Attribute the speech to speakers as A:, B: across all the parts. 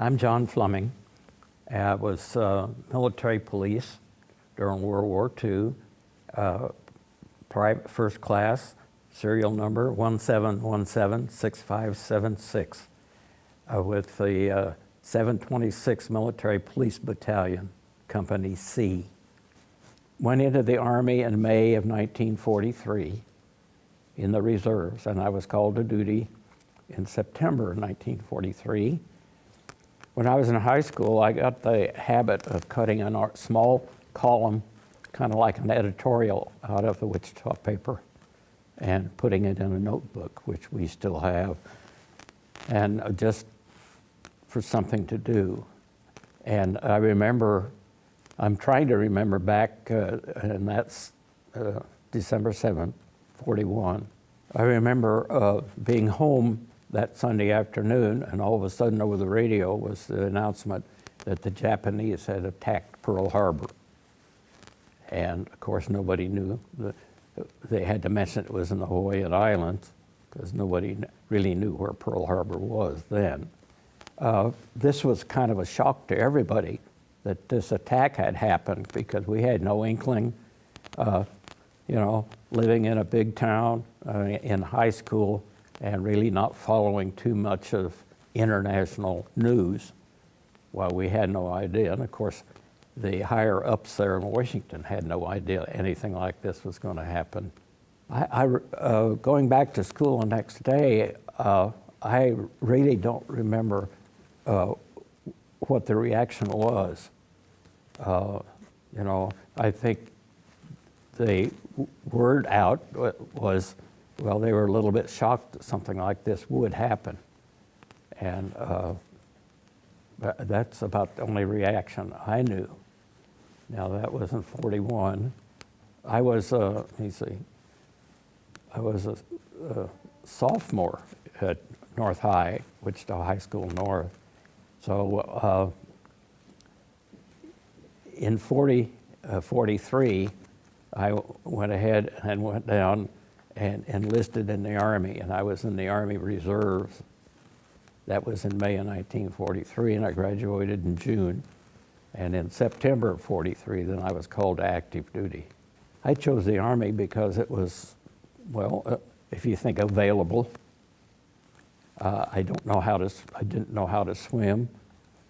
A: I'm John Fleming. I was military police during World War II, private first class, serial number 1717-6576, with the 726 Military Police Battalion, Company C. Went into the Army in May of 1943 in the reserves, and I was called to duty in September of 1943. When I was in high school, I got the habit of cutting a small column, kind of like an editorial, out of the Wichita paper and putting it in a notebook, which we still have, and just for something to do. And I remember, I'm trying to remember back, and that's December 7th, 41. I remember being home that Sunday afternoon, and all of a sudden over the radio was the announcement that the Japanese had attacked Pearl Harbor. And of course nobody knew. They had to mention it was in the Hawaiian Islands because nobody really knew where Pearl Harbor was then. This was kind of a shock to everybody that this attack had happened because we had no inkling. You know, living in a big town, in high school, and really not following too much of international news. Well, we had no idea. And of course, the higher ups there in Washington had no idea anything like this was going to happen. Going back to school the next day, I really don't remember what the reaction was. You know, I think the word out was, well, they were a little bit shocked that something like this would happen. And that's about the only reaction I knew. Now that was in 41. I was, let me see, I was a sophomore at North High, Wichita High School North. So in 43, I went ahead and went down and enlisted in the Army, and I was in the Army Reserves. That was in May of 1943, and I graduated in June. And in September of 43, then I was called to active duty. I chose the Army because it was, well, if you think available. I didn't know how to swim,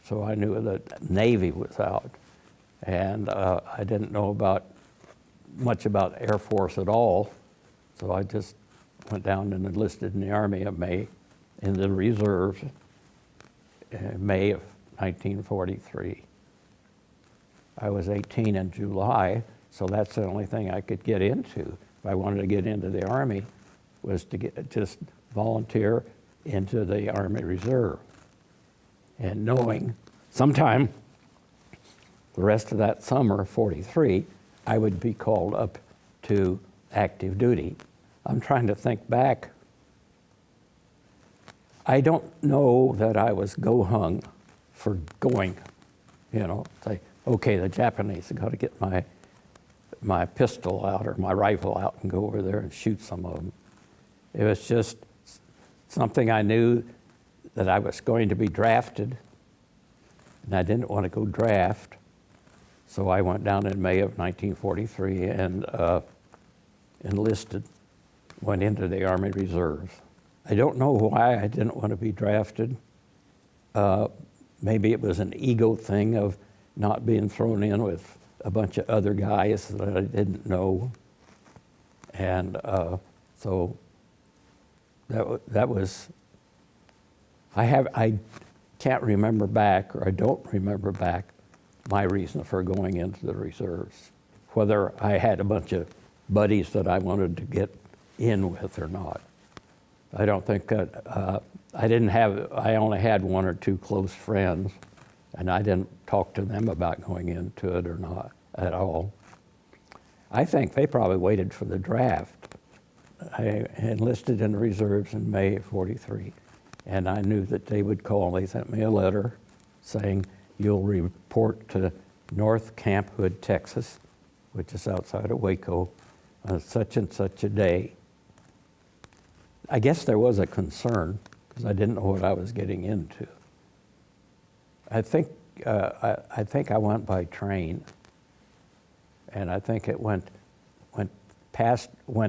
A: so I knew that Navy was out. And I didn't know much about Air Force at all. So I just went down and enlisted in the Army in May, in the reserves, in May of 1943. I was 18 in July, so that's the only thing I could get into. If I wanted to get into the Army, was to just volunteer into the Army Reserve. And knowing sometime the rest of that summer, 43, I would be called up to active duty. I'm trying to think back. I don't know that I was go-hung for going, you know, say, okay, the Japanese have got to get my pistol out or my rifle out and go over there and shoot some of them. It was just something I knew that I was going to be drafted, and I didn't want to go draft. So I went down in May of 1943 and enlisted, went into the Army Reserves. I don't know why I didn't want to be drafted. Maybe it was an ego thing of not being thrown in with a bunch of other guys that I didn't know. And so that was, I can't remember back, or I don't remember back, my reason for going into the reserves, whether I had a bunch of buddies that I wanted to get in with or not. I don't think that, I only had one or two close friends, and I didn't talk to them about going into it or not at all. I think they probably waited for the draft. I enlisted in the reserves in May of 43, and I knew that they would call. They sent me a letter saying, you'll report to North Camp Hood, Texas, which is outside of Waco, on such and such a day. I guess there was a concern because I didn't know what I was getting into. I think I went by train, and I think it went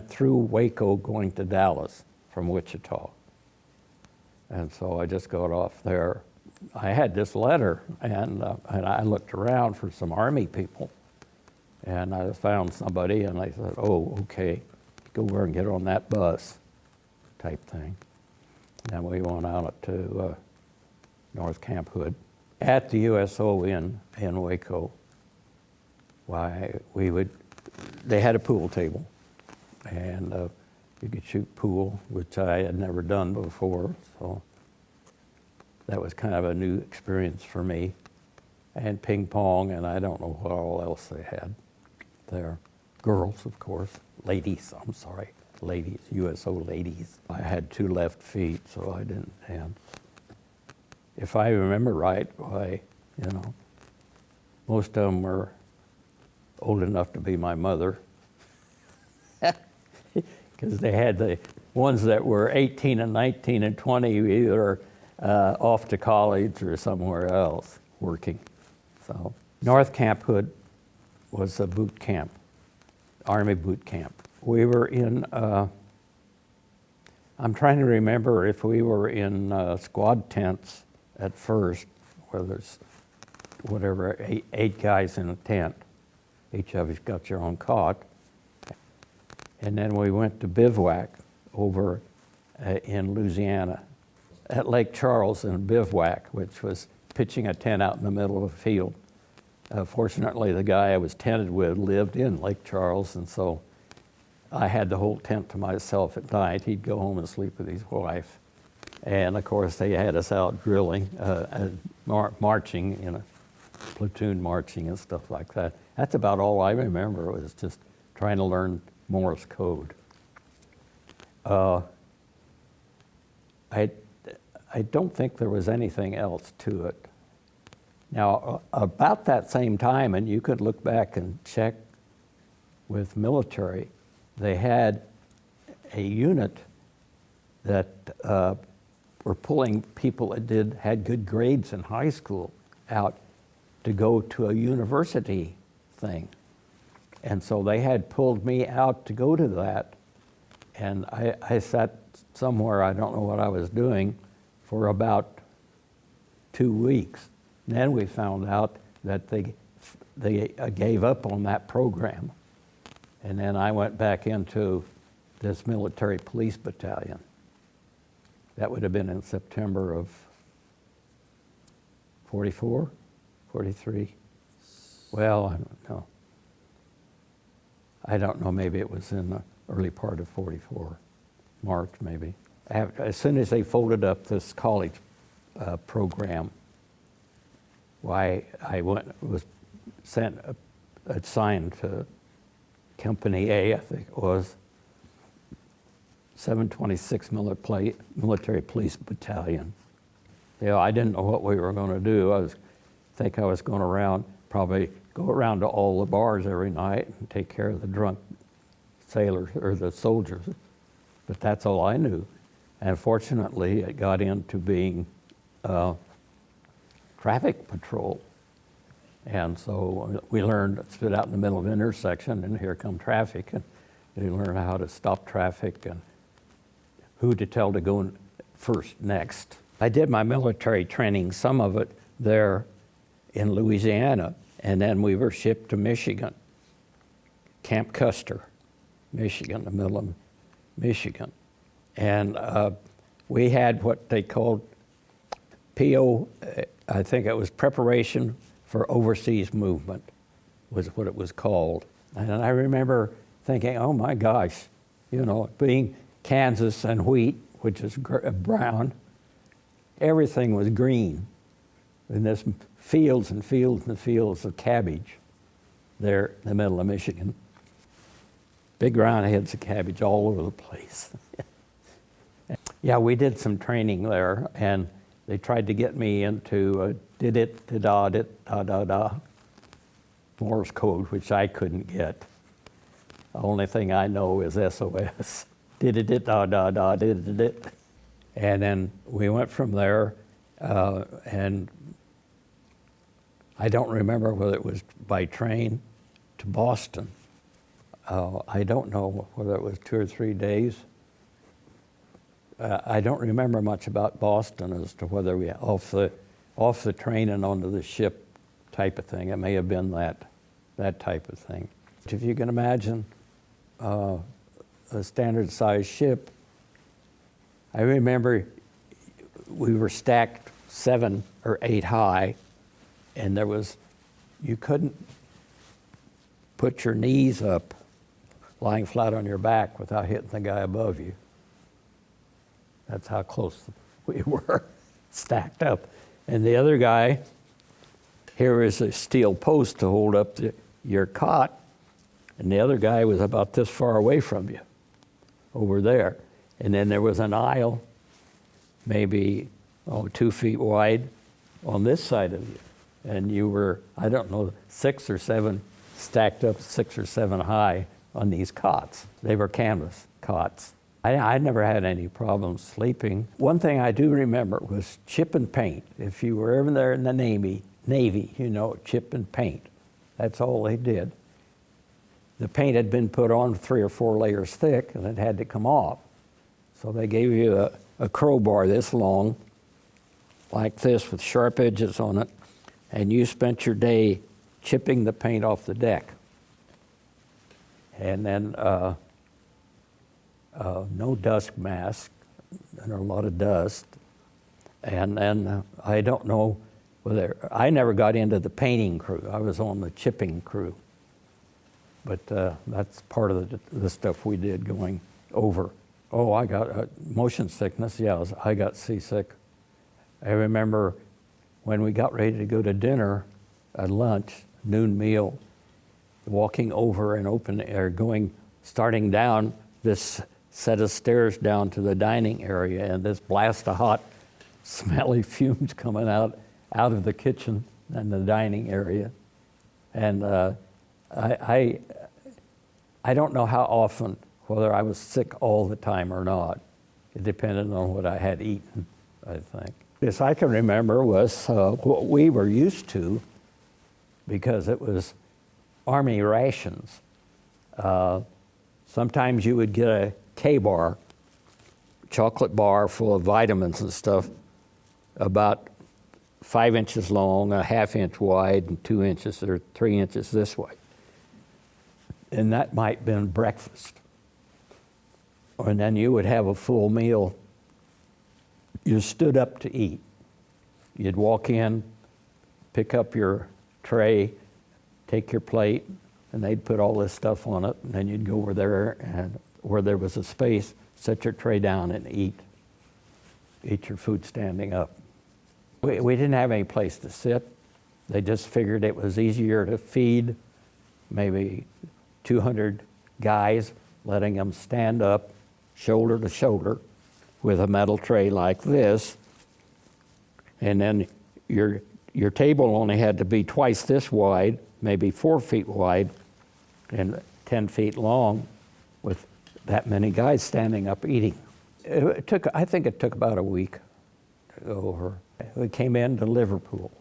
A: through Waco going to Dallas from Wichita. And so I just got off there. I had this letter, and I looked around for some Army people, and I found somebody, and I said, oh, okay, go over and get on that bus type thing. And we went out to North Camp Hood. At the USO in Waco, they had a pool table, and you could shoot pool, which I had never done before, so that was kind of a new experience for me. And ping pong, and I don't know what all else they had there. Girls, of course, ladies, I'm sorry, ladies, USO ladies. I had 2 left feet, so I didn't dance. If I remember right, most of them were old enough to be my mother, because they had the ones that were 18 and 19 and 20 either off to college or somewhere else working. So North Camp Hood was a boot camp, Army boot camp. We were in, I'm trying to remember if we were in squad tents at first, where there's whatever, eight guys in a tent. Each of you's got your own cot. And then we went to bivouac over in Louisiana at Lake Charles in bivouac, which was pitching a tent out in the middle of a field. Fortunately, the guy I was tented with lived in Lake Charles, and so I had the whole tent to myself at night. He'd go home and sleep with his wife. And of course, they had us out drilling, marching, platoon marching and stuff like that. That's about all I remember, was just trying to learn Morse code. I don't think there was anything else to it. Now, about that same time, and you could look back and check with military, they had a unit that were pulling people that had good grades in high school out to go to a university thing. And so they had pulled me out to go to that. And I sat somewhere, I don't know what I was doing, for about 2 weeks. And then we found out that they gave up on that program. And then I went back into this military police battalion. That would have been in September of 44, 43. Well, I don't know. I don't know, maybe it was in the early part of 44, March maybe. As soon as they folded up this college program, I was assigned to Company A, I think it was, 726 Military Police Battalion. I didn't know what we were going to do. I was going probably go around to all the bars every night and take care of the drunk sailors or the soldiers. But that's all I knew. And fortunately, it got into being traffic patrol. And so we learned to sit out in the middle of an intersection, and here come traffic. And we learned how to stop traffic and who to tell to go first next. I did my military training, some of it there in Louisiana, and then we were shipped to Michigan, Camp Custer, Michigan, the middle of Michigan. And we had what they called PO, I think it was Preparation for Overseas Movement, was what it was called. And I remember thinking, oh my gosh, being Kansas and wheat, which is brown, everything was green. And there's fields and fields and fields of cabbage there in the middle of Michigan. Big round heads of cabbage all over the place. Yeah, we did some training there, and they tried to get me into did-it-da-da-da Morse code, which I couldn't get. The only thing I know is SOS. Did-it-da-da-da, did-it. And then we went from there, and I don't remember whether it was by train to Boston. I don't know whether it was 2 or 3 days. I don't remember much about Boston as to whether we off the train and onto the ship type of thing. It may have been that type of thing. If you can imagine a standard size ship, I remember we were stacked 7 or 8 high, and you couldn't put your knees up lying flat on your back without hitting the guy above you. That's how close we were stacked up. And the other guy, here is a steel post to hold up your cot, and the other guy was about this far away from you, over there. And then there was an aisle, maybe 2 feet wide, on this side of you. And you were, I don't know, 6 or 7 stacked up, 6 or 7 high on these cots. They were canvas cots. I never had any problems sleeping. One thing I do remember was chip and paint. If you were ever there in the Navy, you know, chip and paint. That's all they did. The paint had been put on 3 or 4 layers thick, and it had to come off. So they gave you a crowbar this long, like this, with sharp edges on it, and you spent your day chipping the paint off the deck. And then no dust mask, and a lot of dust. And then I don't know whether, I never got into the painting crew. I was on the chipping crew. But that's part of the stuff we did going over. Oh, I got motion sickness. Yeah, I got seasick. I remember when we got ready to go to dinner at lunch, noon meal, walking over and starting down this set of stairs down to the dining area, and this blast of hot, smelly fumes coming out of the kitchen and the dining area. And I don't know how often, whether I was sick all the time or not. It depended on what I had eaten, I think. This I can remember was what we were used to, because it was Army rations. Sometimes you would get a K-bar, chocolate bar full of vitamins and stuff, about 5 inches long, a ½ inch wide, and 2 inches or 3 inches this way. And that might have been breakfast. And then you would have a full meal. You stood up to eat. You'd walk in, pick up your tray, take your plate, and they'd put all this stuff on it, and then you'd go over there, and where there was a space, set your tray down and eat your food standing up. We didn't have any place to sit. They just figured it was easier to feed maybe 200 guys, letting them stand up shoulder to shoulder with a metal tray like this. And then your table only had to be twice this wide, maybe 4 feet wide, and 10 feet long, with that many guys standing up eating. I think it took about a week to go over. We came into Liverpool,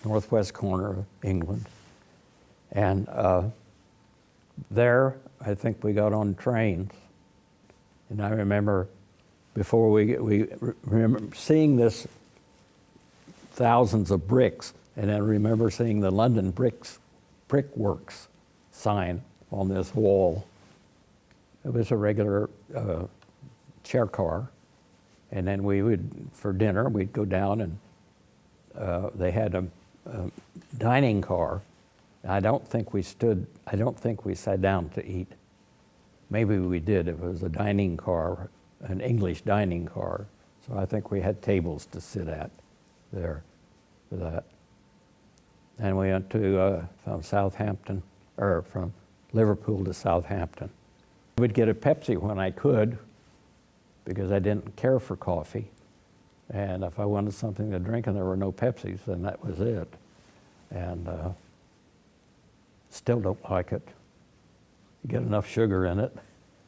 A: northwest corner of England. And there, I think we got on trains. And I remember before we remember seeing this thousands of bricks, and then remember seeing the London Brickworks sign on this wall. It was a regular chair car. And then we would, for dinner, we'd go down and they had a dining car. I don't think we sat down to eat. Maybe we did. It was a dining car, an English dining car. So I think we had tables to sit at there for that. And we went to from Southampton, or from Liverpool to Southampton. I would get a Pepsi when I could, because I didn't care for coffee. And if I wanted something to drink and there were no Pepsis, then that was it. And still don't like it. You get enough sugar in it.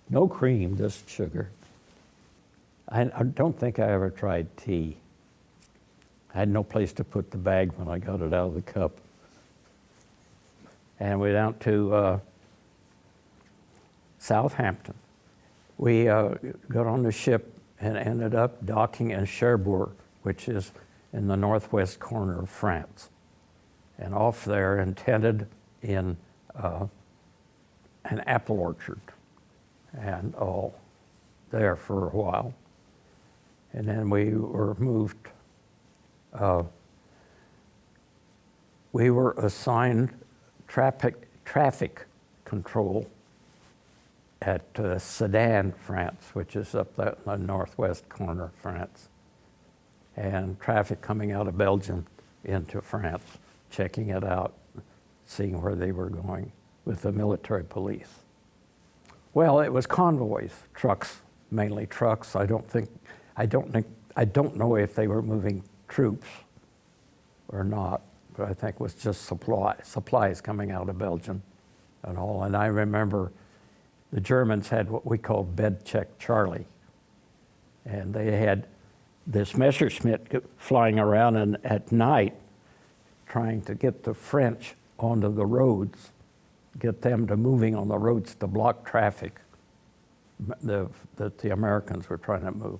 A: No cream, just sugar. I don't think I ever tried tea. I had no place to put the bag when I got it out of the cup. and we went out to Southampton. We got on the ship and ended up docking in Cherbourg, which is in the northwest corner of France. And off there and tented in an apple orchard and all there for a while. And then we were moved, we were assigned traffic control at Sedan, France, which is up there in the northwest corner of France. And traffic coming out of Belgium into France, checking it out, seeing where they were going with the military police. Well, it was convoys, trucks, mainly trucks. I don't know if they were moving troops or not, but I think it was just supplies coming out of Belgium and all. And I remember the Germans had what we called Bed Check Charlie. And they had this Messerschmitt flying around and at night trying to get the French onto the roads, get them to moving on the roads to block traffic that the Americans were trying to move.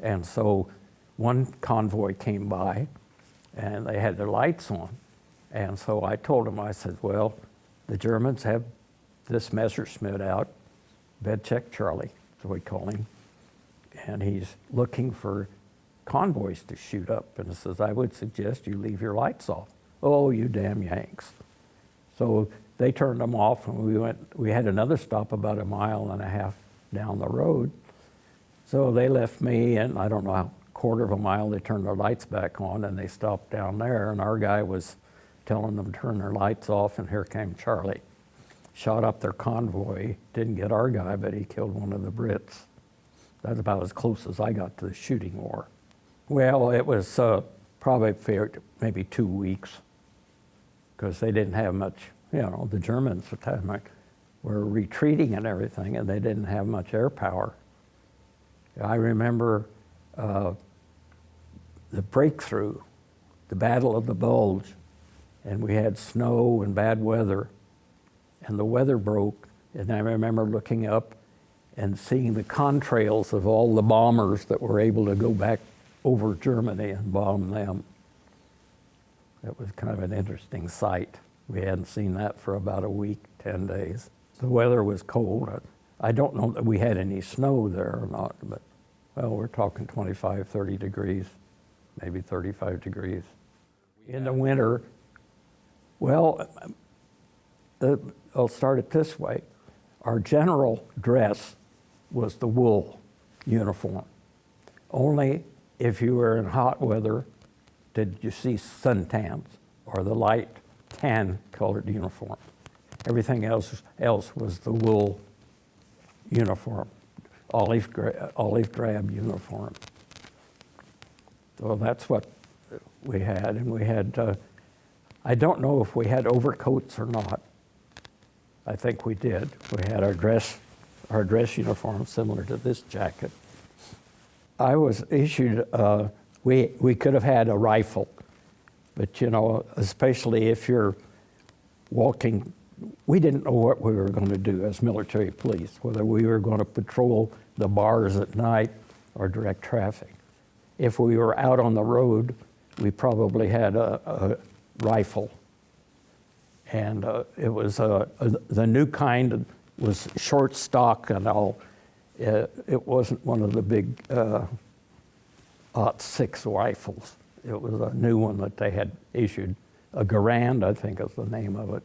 A: And so one convoy came by and they had their lights on. And so I told them, I said, well, the Germans have this Messerschmitt out, Bed Check Charlie, so we call him, and he's looking for convoys to shoot up. And he says, I would suggest you leave your lights off. Oh, you damn Yanks. So they turned them off, and we had another stop about 1.5 miles down the road. So they left me, and I don't know, a quarter of a mile, they turned their lights back on, and they stopped down there, and our guy was telling them to turn their lights off, and here came Charlie. Shot up their convoy, didn't get our guy, but he killed one of the Brits. That's about as close as I got to the shooting war. Well, it was probably maybe 2 weeks, because they didn't have much, the Germans at that time were retreating and everything, and they didn't have much air power. I remember the breakthrough, the Battle of the Bulge, and we had snow and bad weather, and the weather broke, and I remember looking up and seeing the contrails of all the bombers that were able to go back over Germany and bomb them. It was kind of an interesting sight. We hadn't seen that for about a week, 10 days. The weather was cold. I don't know that we had any snow there or not, but, well, we're talking 25, 30 degrees, maybe 35 degrees. In the winter, well, I'll start it this way. Our general dress was the wool uniform. Only if you were in hot weather did you see suntans or the light tan colored uniform. Everything else was the wool uniform, olive drab uniform. So that's what we had, and we had, I don't know if we had overcoats or not. I think we did. We had our dress uniform similar to this jacket. I was issued, we could have had a rifle, but especially if you're walking, we didn't know what we were going to do as military police, whether we were going to patrol the bars at night or direct traffic. If we were out on the road, we probably had a rifle. And it was the new kind, was short stock and all. It wasn't one of the big .6 rifles. It was a new one that they had issued. A Garand, I think is the name of it.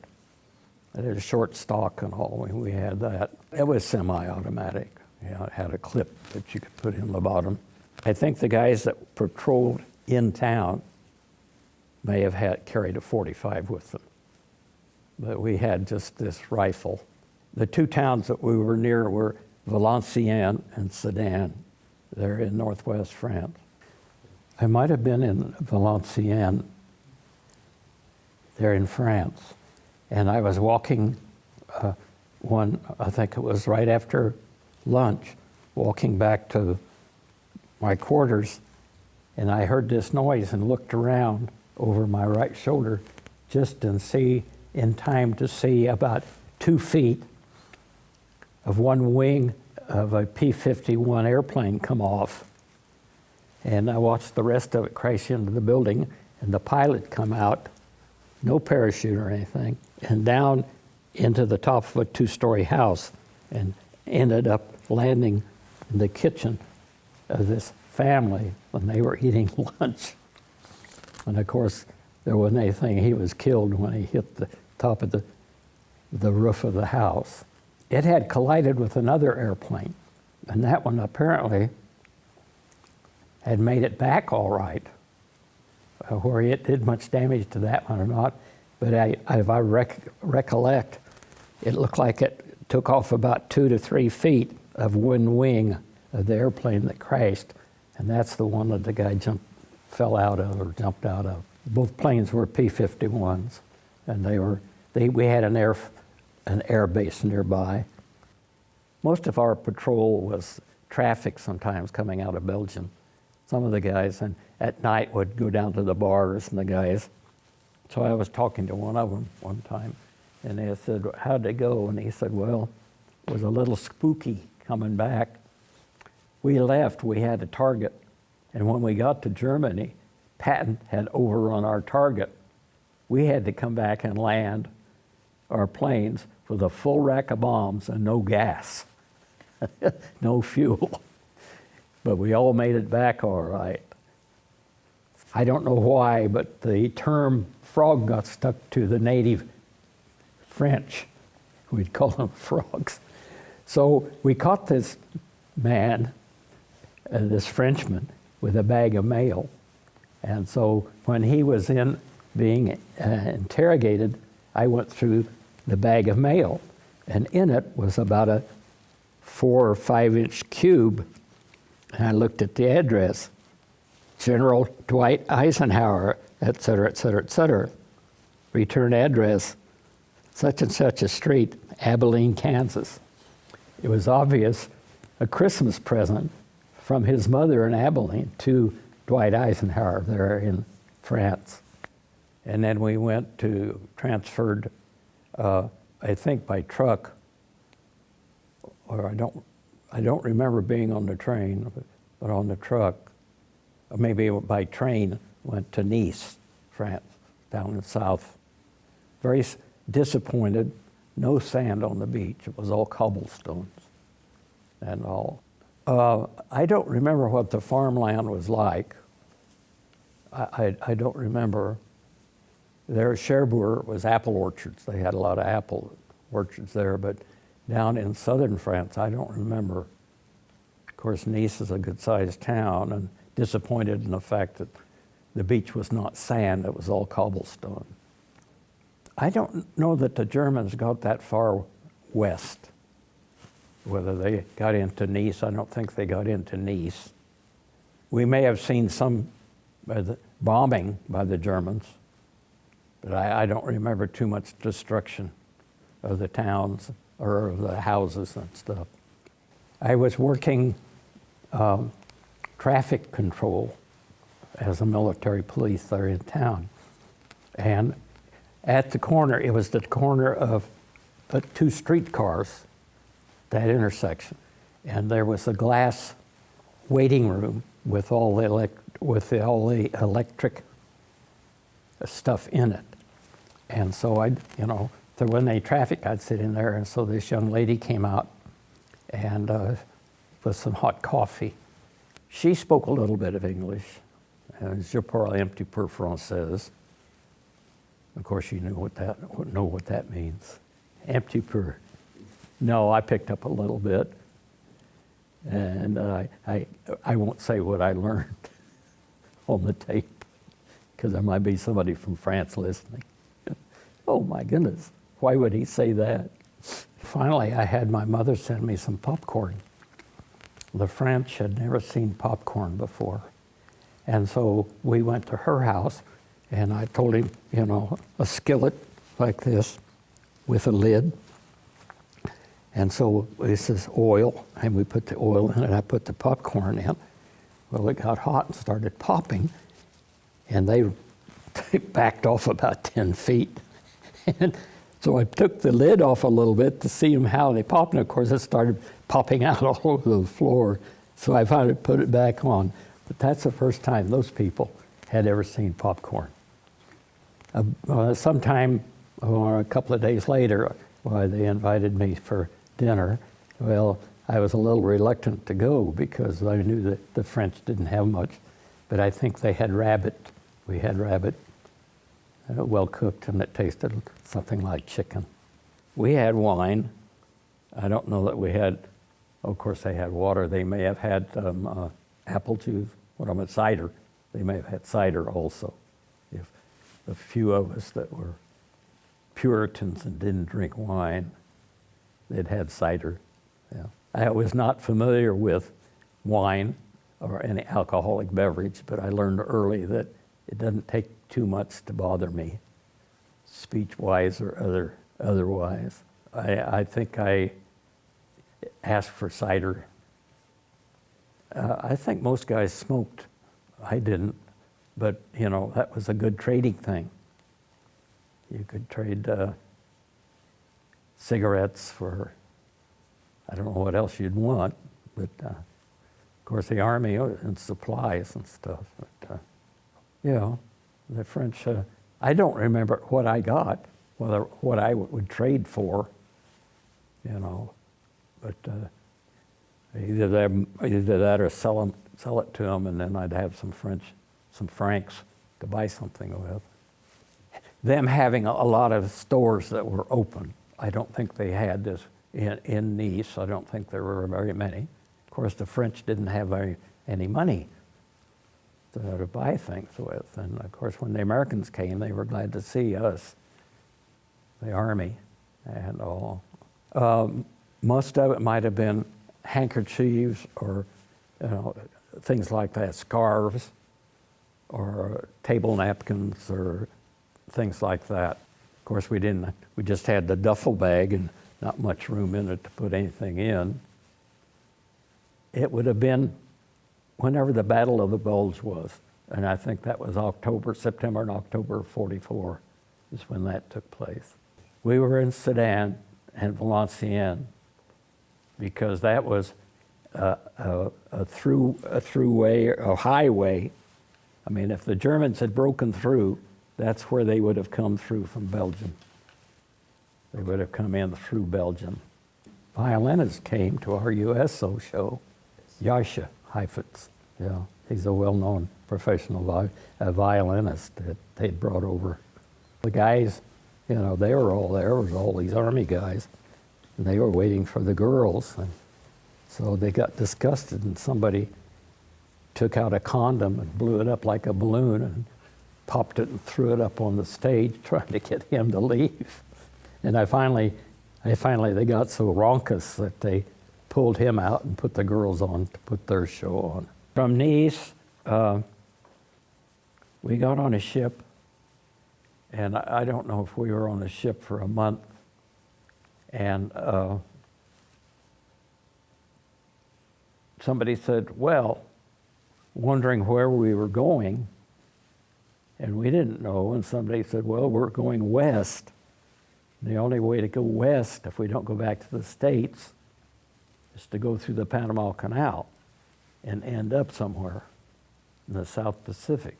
A: It had a short stock and all, and we had that. It was semi-automatic. It had a clip that you could put in the bottom. I think the guys that patrolled in town may have carried a .45 with them. But we had just this rifle. The two towns that we were near were Valenciennes and Sedan. They're in northwest France. I might have been in Valenciennes. They're in France. And I was walking I think it was right after lunch, walking back to my quarters, and I heard this noise and looked around over my right shoulder just to see in time to see about 2 feet of one wing of a P-51 airplane come off. And I watched the rest of it crash into the building, and the pilot come out, no parachute or anything, and down into the top of a 2-story house, and ended up landing in the kitchen of this family when they were eating lunch. And of course, there wasn't anything. He was killed when he hit the top of the roof of the house. It had collided with another airplane, and that one apparently had made it back all right. Where it did much damage to that one or not, but if I recollect, it looked like it took off about 2 to 3 feet of one wing of the airplane that crashed, and that's the one that the guy fell out of or jumped out of. Both planes were P-51s, and we had an air base nearby. Most of our patrol was traffic sometimes coming out of Belgium. Some of the guys and at night would go down to the bars and the guys. So I was talking to one of them one time, and they said, how'd it go? And he said, well, it was a little spooky coming back. We left, we had a target, and when we got to Germany, Patton had overrun our target. We had to come back and land our planes with a full rack of bombs and no gas, no fuel. But we all made it back all right. I don't know why, but the term frog got stuck to the native French. We'd call them frogs. So we caught this man, this Frenchman, with a bag of mail. And so when he was being interrogated, I went through the bag of mail, and in it was about a 4 or 5 inch cube. And I looked at the address, General Dwight Eisenhower, et cetera, et cetera, et cetera. Return address, such and such a street, Abilene, Kansas. It was obvious a Christmas present from his mother in Abilene to Dwight Eisenhower there in France. And then we went transferred, I think by truck, or I don't remember being on the train, but on the truck, or maybe by train, went to Nice, France, down in the south. Very disappointed, no sand on the beach. It was all cobblestones and all. I don't remember what the farmland was like. I don't remember. There, Cherbourg was apple orchards. They had a lot of apple orchards there, but down in southern France, I don't remember. Of course, Nice is a good-sized town, and disappointed in the fact that the beach was not sand, it was all cobblestone. I don't know that the Germans got that far west. Whether they got into Nice, I don't think they got into Nice. We may have seen some bombing by the Germans, but I don't remember too much destruction of the towns or of the houses and stuff. I was working traffic control as a military police there in town. And at the corner, it was the corner of 2 streetcars, that intersection. And there was a glass waiting room with all the electric stuff in it. And so there wasn't any traffic, I'd sit in there, and so this young lady came out and with some hot coffee. She spoke a little bit of English, and je parle un petit peu français. Of course, you know what that means. Un petit peu. No, I picked up a little bit, and I won't say what I learned on the tape, because there might be somebody from France listening. Oh my goodness, why would he say that? Finally, I had my mother send me some popcorn. The French had never seen popcorn before. And so we went to her house, and I told him, a skillet like this with a lid. And so this is oil, and we put the oil in it, and I put the popcorn in. Well, it got hot and started popping, and they backed off about 10 feet. And so I took the lid off a little bit to see them how they pop, and of course it started popping out all over the floor. So I finally put it back on. But that's the first time those people had ever seen popcorn. Sometime, a couple of days later, they invited me for dinner. Well, I was a little reluctant to go because I knew that the French didn't have much, but I think they had rabbit. We had rabbit, well cooked, and it tasted something like chicken. We had wine. I don't know that we had, of course they had water. They may have had apple juice, cider. They may have had cider also. If the few of us that were Puritans and didn't drink wine, they'd had cider. Yeah. I was not familiar with wine or any alcoholic beverage, but I learned early that it doesn't take too much to bother me, speech-wise or otherwise. I think I asked for cider. I think most guys smoked. I didn't, but that was a good trading thing. You could trade cigarettes for, I don't know what else you'd want, but of course the army and supplies and stuff. But, the French, I don't remember what I got, what I would trade for, but either that or sell it to them, and then I'd have some francs to buy something with. Them having a lot of stores that were open, I don't think they had this in Nice. I don't think there were very many. Of course, the French didn't have any money to buy things with. And of course, when the Americans came, they were glad to see us, the army and all. Most of it might have been handkerchiefs or things like that, scarves or table napkins or things like that. Of course, we just had the duffel bag and not much room in it to put anything in. It would have been whenever the Battle of the Bulge was, and I think that was September and October of '44 is when that took place. We were in Sedan and Valenciennes because that was a throughway, a highway. I mean, if the Germans had broken through, that's where they would have come through from Belgium. They would have come in through Belgium. Violinists came to our USO show. Yasha Heifetz, he's a well-known professional violinist that they'd brought over. The guys, they were all there. It was all these army guys, and they were waiting for the girls. And so they got disgusted, and somebody took out a condom and blew it up like a balloon and popped it and threw it up on the stage, trying to get him to leave. And they got so raucous that they pulled him out and put the girls on to put their show on. From Nice, we got on a ship, and I don't know if we were on a ship for a month, and somebody said, well, wondering where we were going, and we didn't know, and somebody said, well, we're going west. The only way to go west, if we don't go back to the States, is to go through the Panama Canal and end up somewhere in the South Pacific.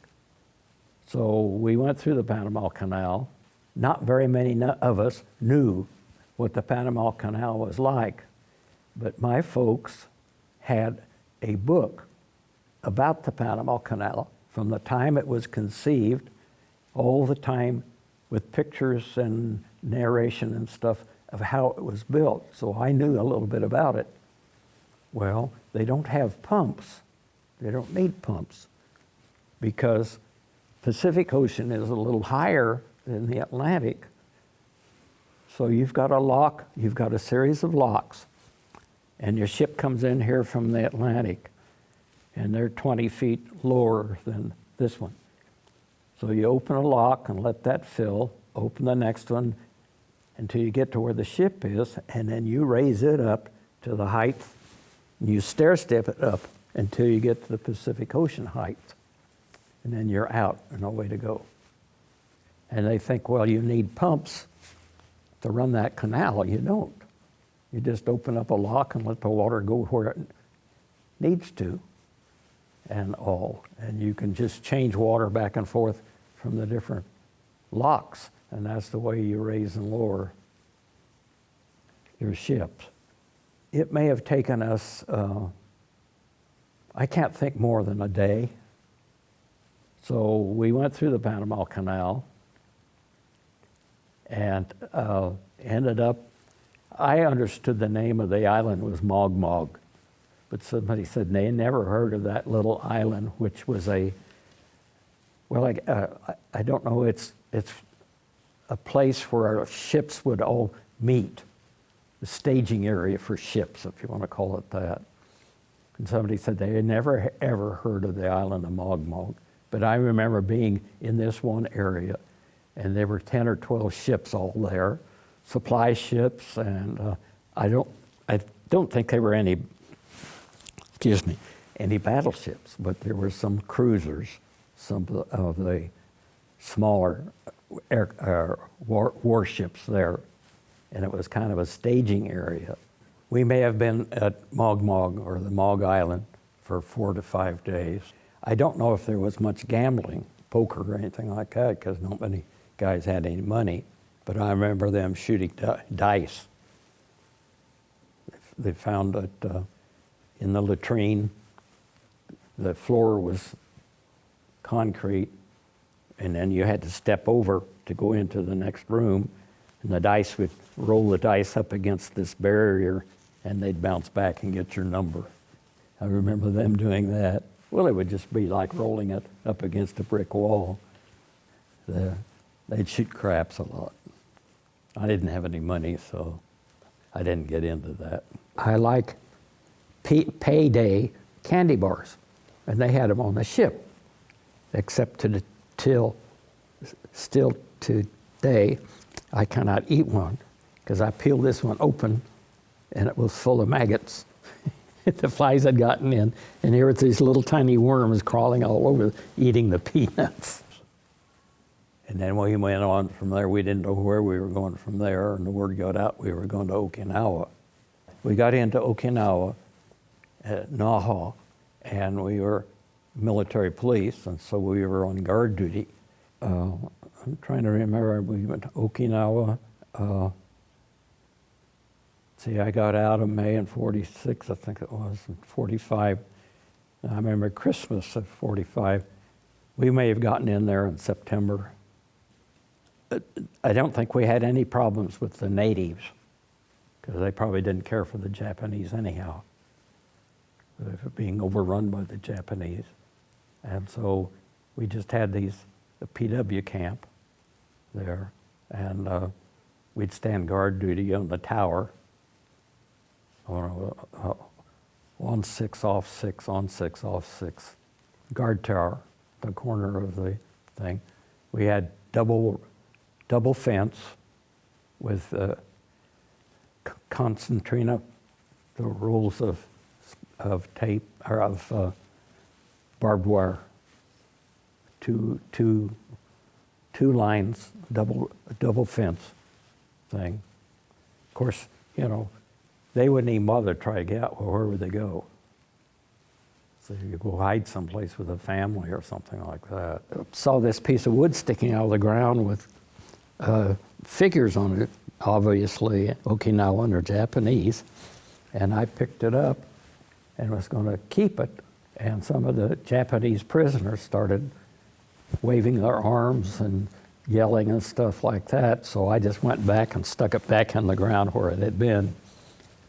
A: So we went through the Panama Canal. Not very many of us knew what the Panama Canal was like, but my folks had a book about the Panama Canal from the time it was conceived, all the time with pictures and narration and stuff of how it was built. So I knew a little bit about it. Well, they don't have pumps. They don't need pumps because Pacific Ocean is a little higher than the Atlantic. So you've got a lock, you've got a series of locks, and your ship comes in here from the Atlantic, and they're 20 feet lower than this one. So you open a lock and let that fill, open the next one until you get to where the ship is, and then you raise it up to the height, and you stair step it up until you get to the Pacific Ocean height. And then you're out and away to go. And they think, well, you need pumps to run that canal. You don't. You just open up a lock and let the water go where it needs to and all. And you can just change water back and forth from the different locks. And that's the way you raise and lower your ships. It may have taken us, I can't think more than a day. So we went through the Panama Canal and ended up, I understood the name of the island was Mog Mog, but somebody said they never heard of that little island, which was a, well, I don't know, it's a place where our ships would all meet, the staging area for ships, if you want to call it that. And somebody said they had never ever heard of the island of Mog Mog, but I remember being in this one area, and there were 10 or 12 ships all there, supply ships, and I don't think there were any, any battleships, but there were some cruisers, some of the smaller warships there, and it was kind of a staging area. We may have been at Mog Mog or the Mog Island for 4 to 5 days. I don't know if there was much gambling, poker or anything like that, because not many guys had any money, but I remember them shooting dice. They found that in the latrine, the floor was concrete, and then you had to step over to go into the next room, and the dice would roll the dice up against this barrier, and they'd bounce back and get your number. I remember them doing that. Well, it would just be like rolling it up against a brick wall. They'd shoot craps a lot. I didn't have any money, so I didn't get into that. I like payday candy bars, and they had them on the ship, except still today, I cannot eat one because I peeled this one open and it was full of maggots. The flies had gotten in, and here were these little tiny worms crawling all over, eating the peanuts. And then we went on from there. We didn't know where we were going from there, and the word got out we were going to Okinawa. We got into Okinawa at Naha, and we were military police, and so we were on guard duty. I'm trying to remember, we went to Okinawa. I got out of May in 46, I think it was, in 45. I remember Christmas of 45. We may have gotten in there in September. I don't think we had any problems with the natives, because they probably didn't care for the Japanese anyhow. They were being overrun by the Japanese. And so we just had the PW camp there, and we'd stand guard duty on the tower, on 6, off 6, on 6, off 6, guard tower, the corner of the thing. We had double fence with concertina, the rolls of tape, or of barbed wire, two lines, double fence thing. Of course, you know, they wouldn't even bother to try to get out. Well, where would they go? So you go hide someplace with a family or something like that. Saw this piece of wood sticking out of the ground with figures on it, obviously Okinawan or Japanese, and I picked it up and was going to keep it, and some of the Japanese prisoners started waving their arms and yelling and stuff like that, so I just went back and stuck it back in the ground where it had been.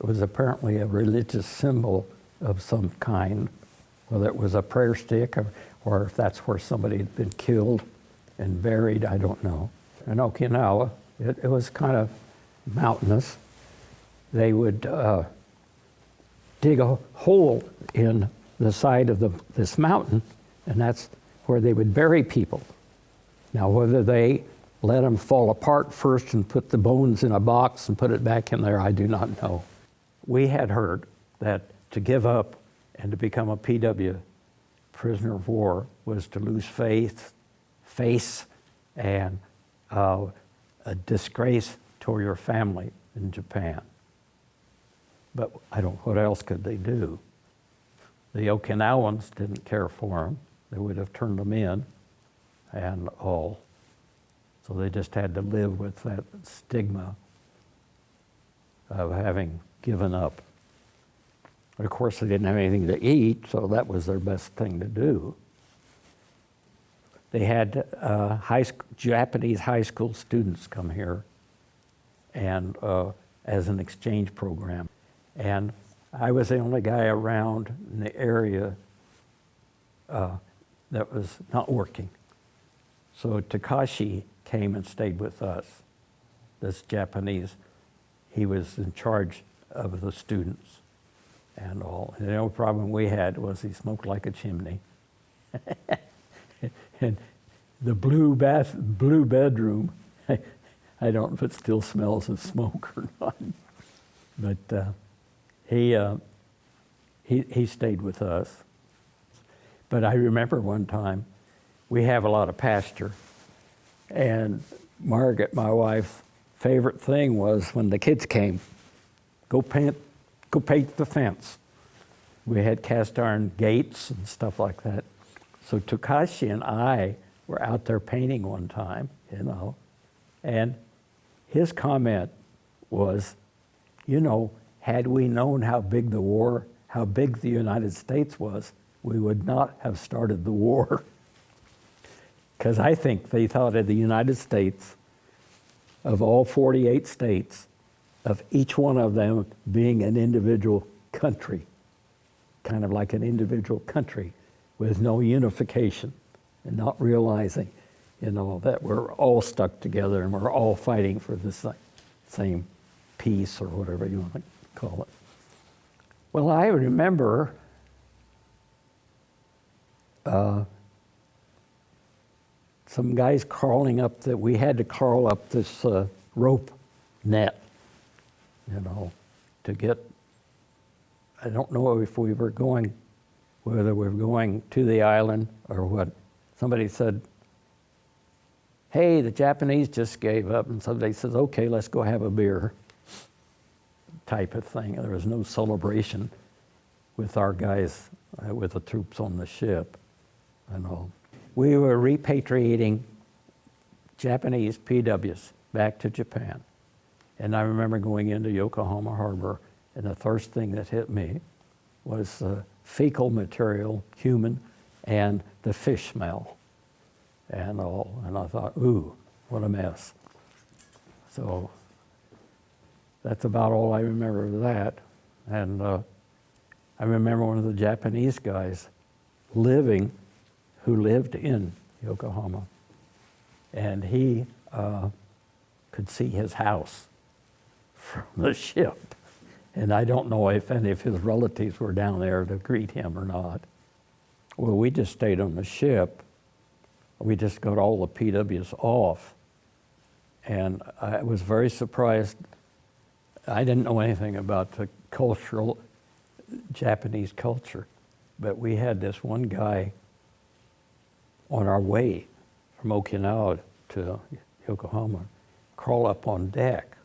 A: It was apparently a religious symbol of some kind, whether it was a prayer stick or if that's where somebody had been killed and buried, I don't know. In Okinawa, it was kind of mountainous. They would dig a hole in the side of this mountain, and that's where they would bury people. Now, whether they let them fall apart first and put the bones in a box and put it back in there, I do not know. We had heard that to give up and to become a PW, prisoner of war, was to lose faith, face, and a disgrace to your family in Japan. But what else could they do? The Okinawans didn't care for them. They would have turned them in and all. So they just had to live with that stigma of having given up. But of course, they didn't have anything to eat, so that was their best thing to do. They had Japanese high school students come here and as an exchange program. And I was the only guy around in the area that was not working. So Takashi came and stayed with us, this Japanese. He was in charge of the students and all. And the only problem we had was he smoked like a chimney. And the blue bedroom, I don't know if it still smells of smoke or not, but he stayed with us. But I remember one time, we have a lot of pasture, and Margaret, my wife's favorite thing was when the kids came, go paint the fence. We had cast iron gates and stuff like that. So Takashi and I were out there painting one time, and his comment was, had we known how big the United States was, we would not have started the war. Because I think they thought of the United States, of all 48 states, of each one of them being an individual country, kind of like an individual country with no unification, and not realizing, that we're all stuck together and we're all fighting for the same peace or whatever you want to call it. Well, I remember some guys we had to crawl up this rope net, to get, I don't know if we were going, whether we were going to the island or what. Somebody said, hey, the Japanese just gave up, and somebody says, okay, let's go have a beer, type of thing. There was no celebration with our guys, with the troops on the ship and all. We were repatriating Japanese POWs back to Japan. And I remember going into Yokohama Harbor, and the first thing that hit me was fecal material, human, and the fish smell and all. And I thought, ooh, what a mess. So that's about all I remember of that. And I remember one of the Japanese guys who lived in Yokohama, and he could see his house from the ship. And I don't know if any of his relatives were down there to greet him or not. Well, we just stayed on the ship. We just got all the POWs off. And I was very surprised. I didn't know anything about the Japanese culture, but we had this one guy on our way from Okinawa to Yokohama crawl up on deck,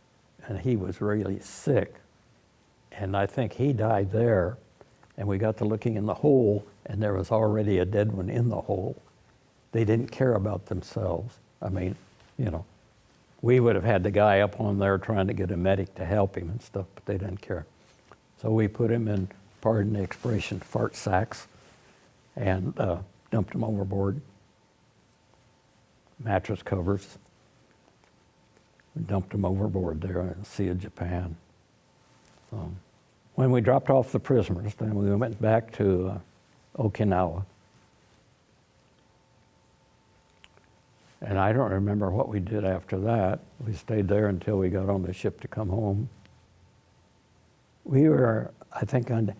A: and he was really sick. And I think he died there, and we got to looking in the hole, and there was already a dead one in the hole. They didn't care about themselves. I mean, we would have had the guy up on there trying to get a medic to help him and stuff, but they didn't care. So we put him in, pardon the expression, fart sacks, and dumped him overboard. Mattress covers. We dumped him overboard there in the Sea of Japan. So when we dropped off the prisoners, then we went back to Okinawa. And I don't remember what we did after that. We stayed there until we got on the ship to come home. We were, I think, on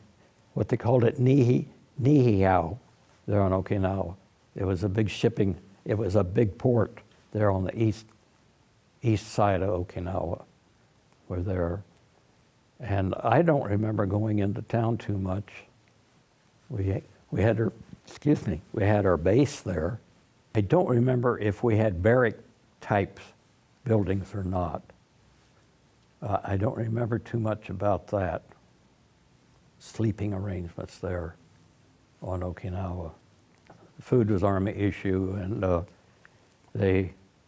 A: what they called it Nihihau there on Okinawa. It was a big it was a big port there on the east side of Okinawa. We're there. And I don't remember going into town too much. We had our base there. I don't remember if we had barrack type buildings or not. I don't remember too much about that. Sleeping arrangements there on Okinawa. Food was Army issue, and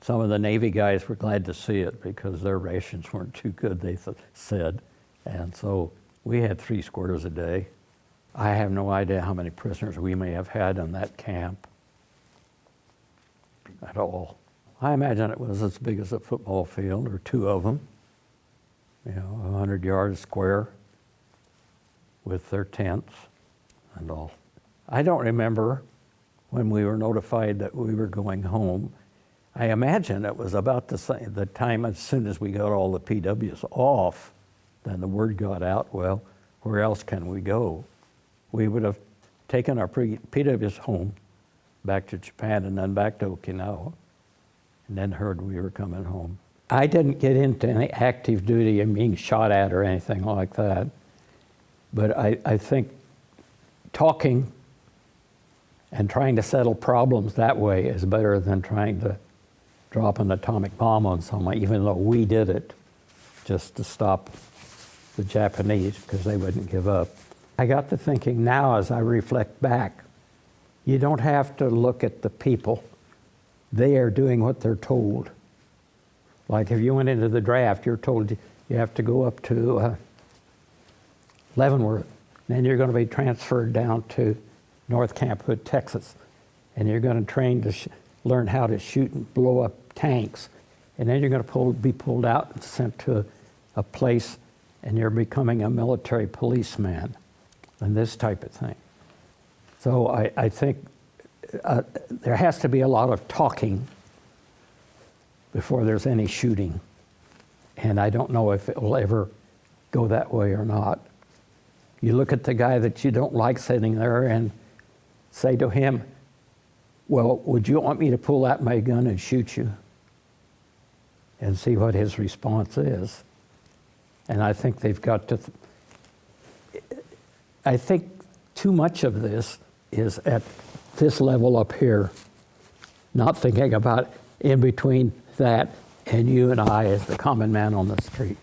A: some of the Navy guys were glad to see it because their rations weren't too good, they said. And so we had 3 squares a day. I have no idea how many prisoners we may have had in that camp at all. I imagine it was as big as a football field, or 2 of them. 100 yards square with their tents and all. I don't remember when we were notified that we were going home. I imagine it was about the time as soon as we got all the PWs off, then the word got out, well, where else can we go? We would have taken our PWs home, back to Japan, and then back to Okinawa, and then heard we were coming home. I didn't get into any active duty and being shot at or anything like that, but I think talking and trying to settle problems that way is better than trying to drop an atomic bomb on someone, even though we did it just to stop the Japanese because they wouldn't give up. I got to thinking now as I reflect back, you don't have to look at the people. They are doing what they're told. Like if you went into the draft, you're told you have to go up to Leavenworth, then you're going to be transferred down to North Camp Hood, Texas, and you're going to train to learn how to shoot and blow up tanks, and then you're going to be pulled out and sent to a place, and you're becoming a military policeman, and this type of thing. So I think there has to be a lot of talking before there's any shooting, and I don't know if it will ever go that way or not. You look at the guy that you don't like sitting there and say to him, well, would you want me to pull out my gun and shoot you? And see what his response is. And I think they've got to, I think too much of this is at this level up here, not thinking about in between that and you and I as the common man on the street.